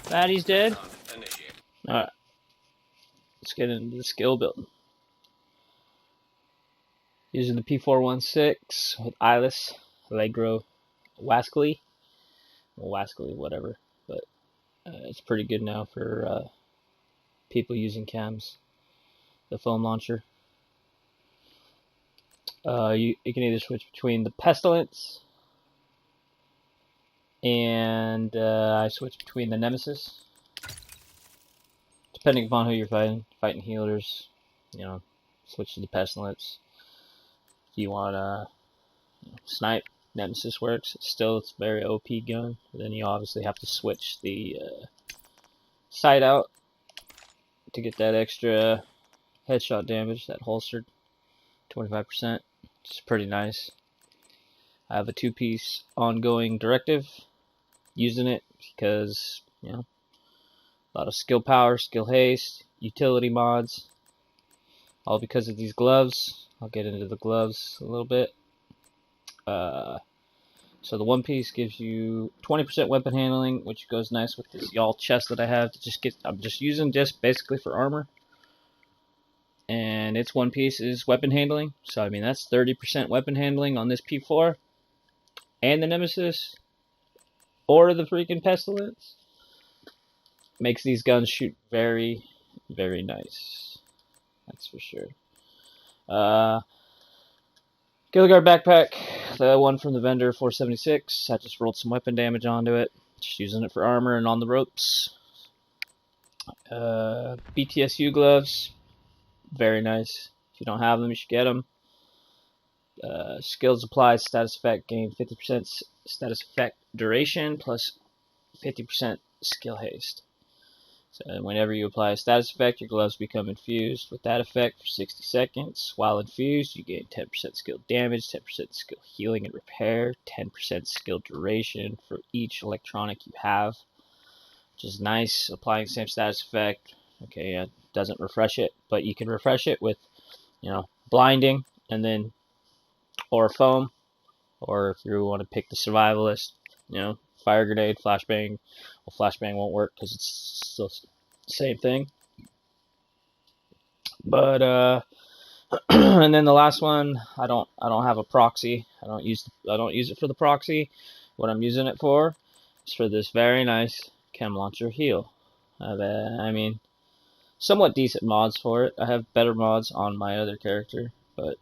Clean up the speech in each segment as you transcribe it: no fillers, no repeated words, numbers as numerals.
Maddie's dead. Alright. Let's get into the skill building. Using the P416 with Eyeless, Allegro, Wascally, whatever. But it's pretty good now for people using cams. The foam launcher. You can either switch between the Pestilence and I switch between the Nemesis. Depending upon who you're fighting healers, switch to the Pestilence. If you want snipe, Nemesis works. It's very OP gun. Then you obviously have to switch the sight out to get that extra headshot damage, that holstered 25%. It's pretty nice. I have a 2-piece ongoing directive, using it because a lot of skill power, skill haste, utility mods, all because of these gloves. I'll get into the gloves a little bit. So the 1-piece gives you 20% weapon handling, which goes nice with this y'all chest that I have. I'm just using basically for armor. And its 1-piece is weapon handling. So I mean that's 30% weapon handling on this P4 and the Nemesis or the freaking Pestilence. Makes these guns shoot very, very nice. That's for sure. Killer Guard backpack, the one from the vendor, 476. I just rolled some weapon damage onto it. Just using it for armor and on the ropes. BTSU gloves, very nice. If you don't have them, you should get them. Skills applied, status effect, gain 50% status effect duration plus 50% skill haste. So whenever you apply a status effect, your gloves become infused with that effect for 60 seconds. While infused, you gain 10% skill damage, 10% skill healing and repair, 10% skill duration for each electronic you have, which is nice. Applying the same status effect, okay, it doesn't refresh it, but you can refresh it with, blinding and then, or foam, or if you want to pick the survivalist, fire grenade, flashbang. Well, flashbang won't work because it's still the same thing. But and then the last one, I don't have a proxy. I don't use it for the proxy. What I'm using it for is for this very nice chem launcher heal. I mean, somewhat decent mods for it. I have better mods on my other character, but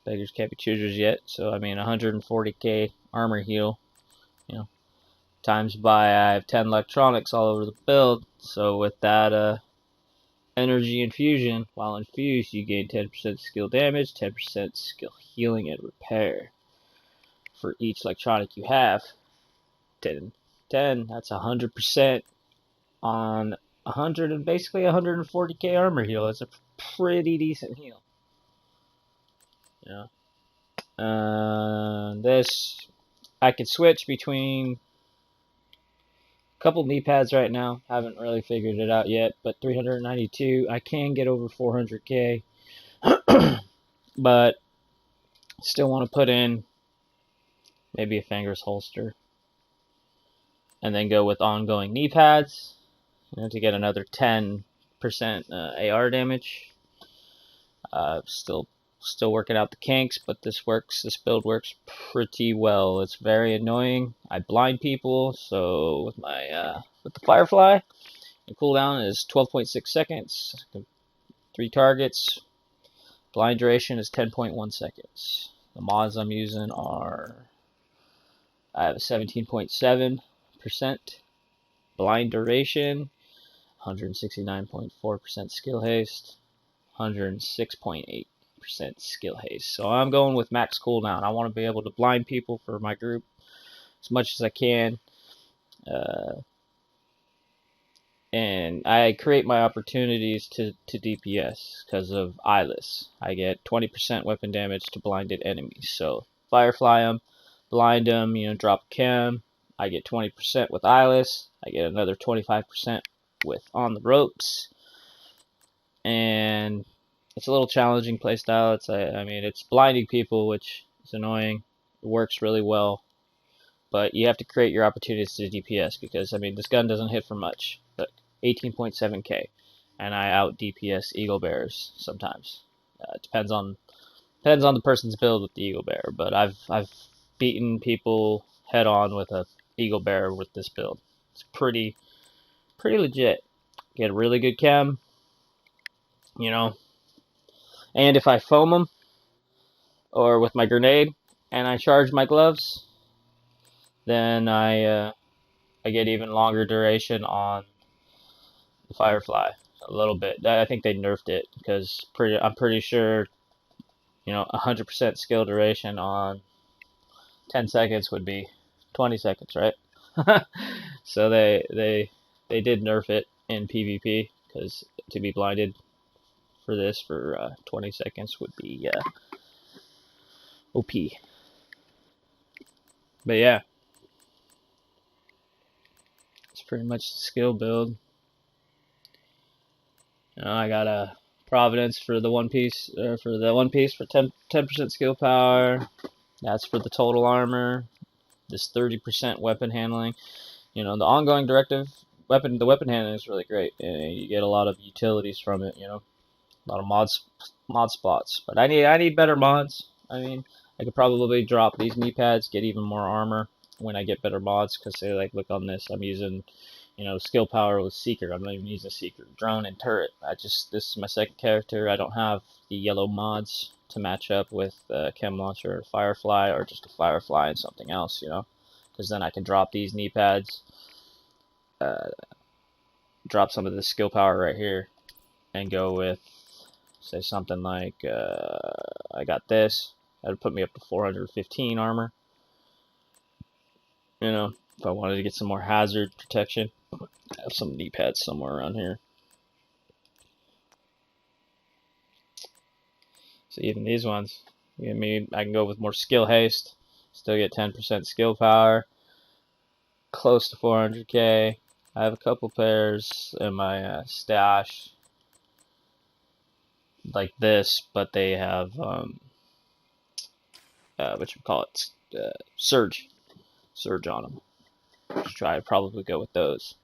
beggars can't be choosers yet. So I mean, 140k armor heal. Times by I have 10 electronics all over the build, so with that energy infusion, while infused, you gain 10% skill damage, 10% skill healing and repair for each electronic you have. 10, that's 100% on 100 and basically 140k armor heal. It's a pretty decent heal. This I could switch between couple knee pads right now. Haven't really figured it out yet, but 392. I can get over 400k, but still want to put in maybe a Fangers holster, and then go with ongoing knee pads, to get another 10% AR damage. Still working out the kinks, but this build works pretty well. It's very annoying. I blind people, so with my with the Firefly, the cooldown is 12.6 seconds. 3 targets. Blind duration is 10.1 seconds. The mods I'm using are, I have a 17.7% blind duration, 169.4% skill haste, 106.8% skill haste. So I'm going with max cooldown. I want to be able to blind people for my group as much as I can. And I create my opportunities to DPS because of Eyeless. I get 20% weapon damage to blinded enemies. So Firefly them, blind them, drop chem. I get 20% with Eyeless. I get another 25% with on the ropes. And it's a little challenging playstyle. It's blinding people, which is annoying. It works really well. but you have to create your opportunities to DPS, because I mean this gun doesn't hit for much. Look, 18.7k, and I out DPS Eagle Bears sometimes. It depends on the person's build with the Eagle Bear, but I've beaten people head on with a Eagle Bear with this build. It's pretty legit. Get a really good chem, you know. And if I foam them, or with my grenade, and I charge my gloves, then I get even longer duration on the Firefly. A little bit. I think they nerfed it, because I'm pretty sure, you know, 100% skill duration on 10 seconds would be 20 seconds, right? So they did nerf it in PvP, because to be blinded for this for 20 seconds would be OP. But yeah, it's pretty much the skill build. You know, I got a Providence for the one piece for 10% skill power. That's for the total armor. This 30% weapon handling. You know, the ongoing directive weapon. The weapon handling is really great. You get a lot of utilities from it. You know, a lot of mod spots. But I need better mods. I mean, I could probably drop these knee pads, get even more armor when I get better mods. Because say, like, look on this, I'm using, you know, skill power with Seeker. I'm not even using Seeker. Drone and turret. This is my second character. I don't have the yellow mods to match up with Chem Launcher or Firefly, or just a Firefly and something else, you know. Because then I can drop these knee pads, drop some of the skill power right here, and go with, say, something like, I got this. That would put me up to 415 armor. You know, if I wanted to get some more hazard protection. I have some knee pads somewhere around here. So even these ones, I can go with more skill haste, still get 10% skill power, close to 400k. I have a couple pairs in my stash like this, but they have surge on them. I'd probably go with those.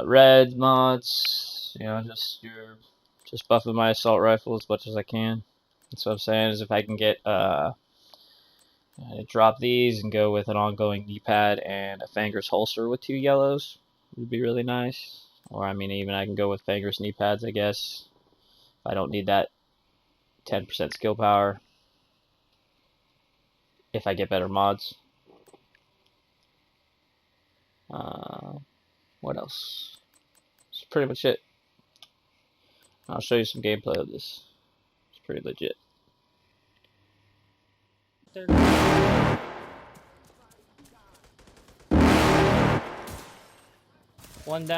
Red mods, you know, just buffing my assault rifle as much as I can. That's what I'm saying, is if I can get drop these and go with an ongoing knee pad and a Fangers holster with 2 yellows, would be really nice. Or I mean, even I can go with Fangers knee pads, I guess. I don't need that 10% skill power if I get better mods. What else? That's pretty much it. I'll show you some gameplay of this. It's pretty legit.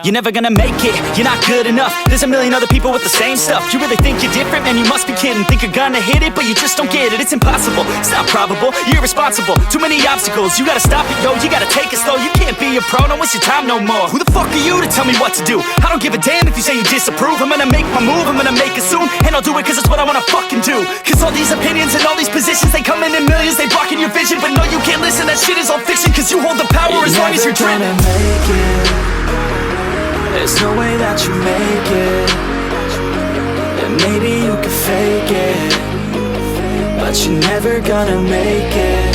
You're never gonna make it, you're not good enough. There's a million other people with the same stuff. You really think you're different? Man, you must be kidding. Think you're gonna hit it, but you just don't get it. It's impossible, it's not probable, you're irresponsible. Too many obstacles, you gotta stop it, yo. You gotta take it slow, you can't be a pro. Don't waste your time no more. Who the fuck are you to tell me what to do? I don't give a damn if you say you disapprove. I'm gonna make my move, I'm gonna make it soon. And I'll do it cause it's what I wanna fucking do. Cause all these opinions and all these positions, they come in millions, they blocking your vision. But no, you can't listen, that shit is all fiction. Cause you hold the power as long as you're dreaming. There's no way that you make it. And maybe you can fake it, but you're never gonna make it.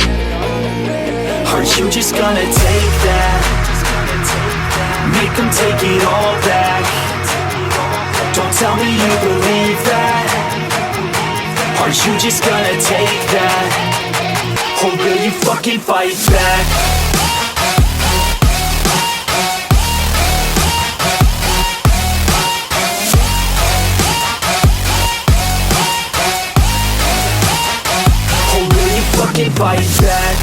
Aren't you just gonna take that? Make them take it all back. Don't tell me you believe that. Aren't you just gonna take that? Or will you fucking fight back? Fight back.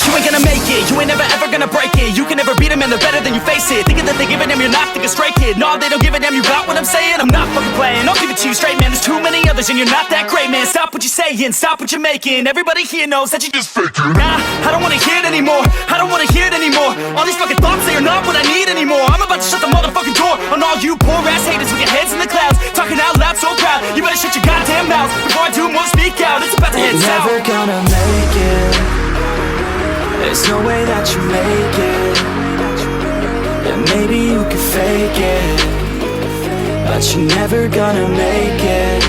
You ain't gonna make it, you ain't never ever gonna break it. You can never beat them and they're better than you face it. Thinking that they give a damn, you're not thinking straight, kid. No, they don't give a damn, you got what I'm saying? I'm not fucking playing, I'll give it to you straight, man. There's too many others and you're not that great, man. Stop what you're saying, stop what you're making. Everybody here knows that you just faking. Nah, I don't wanna hear it anymore, I don't wanna hear it anymore. anymore. All these fucking thoughts, they are not what I need anymore. I'm about to shut the motherfucking door on all you poor ass haters with your heads in the clouds, talking out loud so proud. You better shut your goddamn mouth before I do more speak out. It's about to head south. You're never gonna make it. There's no way that you make it. Yeah, maybe you can fake it, but you're never gonna make it.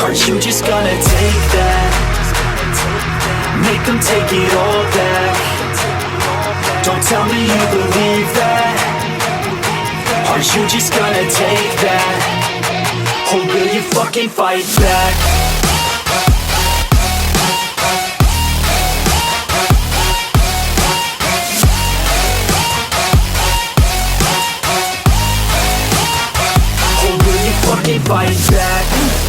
Aren't you just gonna take that? Make them take it all back. Don't tell me you believe that. Aren't you just gonna take that? Or will you fucking fight back? Or will you fucking fight back?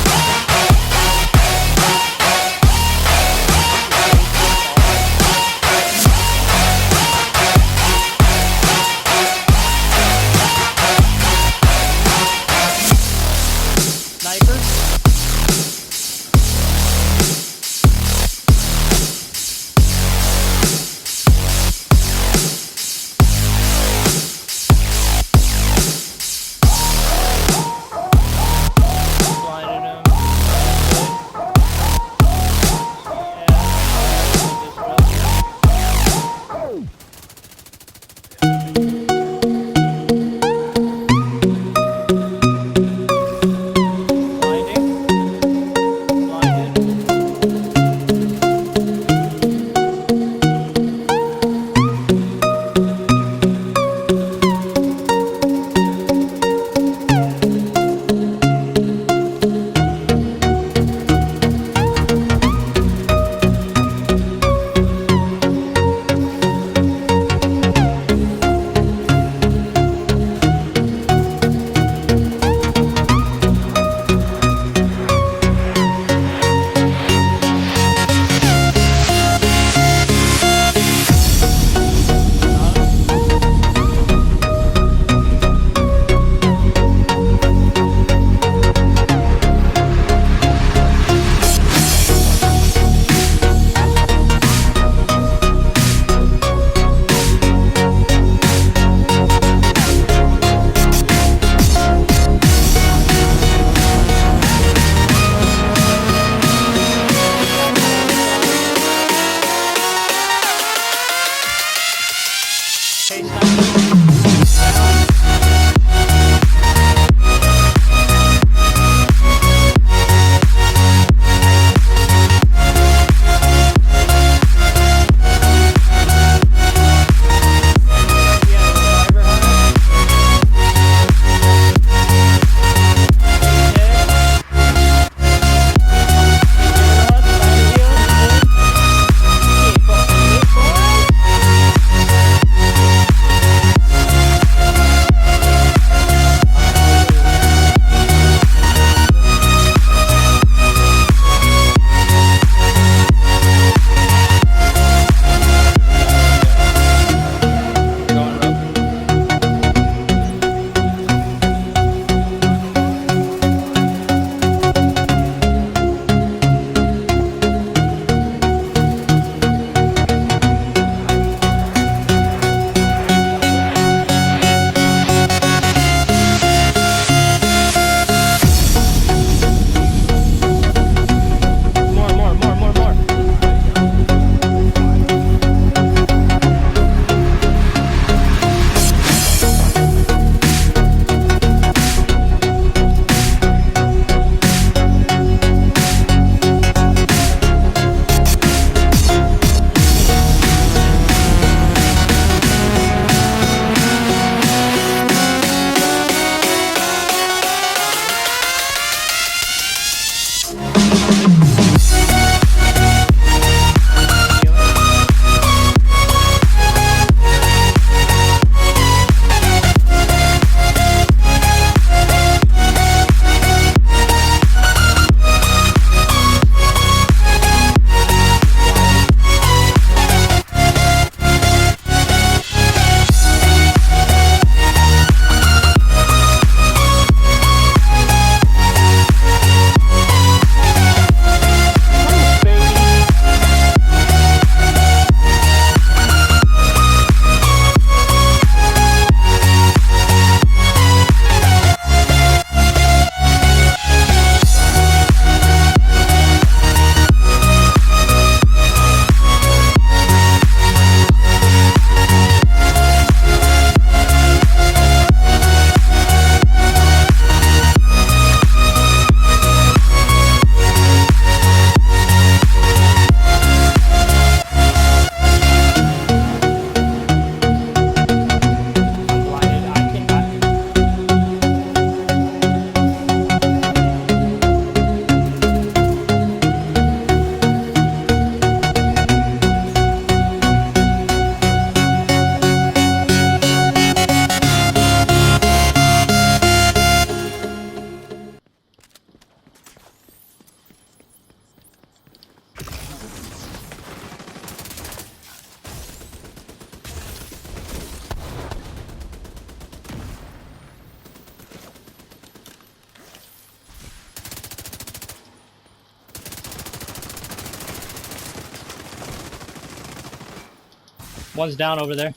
One's down over there.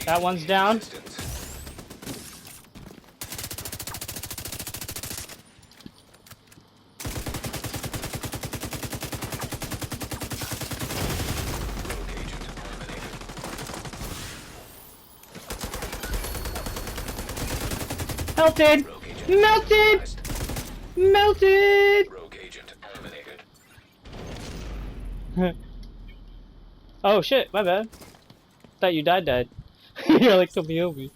That one's down. Melted! Melted! Melted! Rogue agent eliminated. Oh shit, my bad. Thought you died. You're like, come here, me.